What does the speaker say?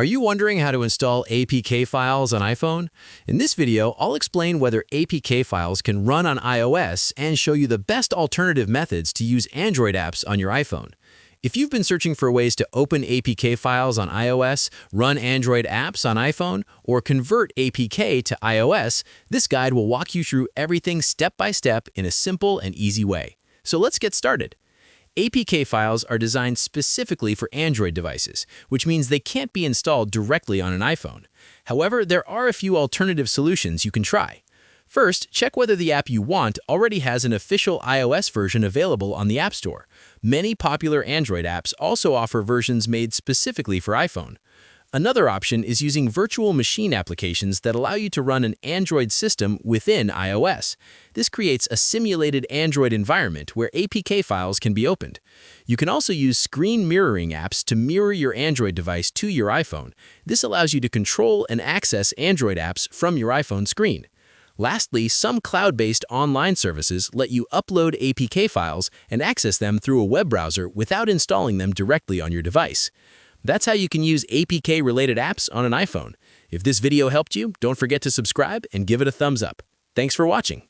Are you wondering how to install APK files on iPhone? In this video, I'll explain whether APK files can run on iOS and show you the best alternative methods to use Android apps on your iPhone. If you've been searching for ways to open APK files on iOS, run Android apps on iPhone, or convert APK to iOS, this guide will walk you through everything step by step in a simple and easy way. So let's get started. APK files are designed specifically for Android devices, which means they can't be installed directly on an iPhone. However, there are a few alternative solutions you can try. First, check whether the app you want already has an official iOS version available on the App Store. Many popular Android apps also offer versions made specifically for iPhone. Another option is using virtual machine applications that allow you to run an Android system within iOS. This creates a simulated Android environment where APK files can be opened. You can also use screen mirroring apps to mirror your Android device to your iPhone. This allows you to control and access Android apps from your iPhone screen. Lastly, some cloud-based online services let you upload APK files and access them through a web browser without installing them directly on your device. That's how you can use APK-related apps on an iPhone. If this video helped you, don't forget to subscribe and give it a thumbs up. Thanks for watching.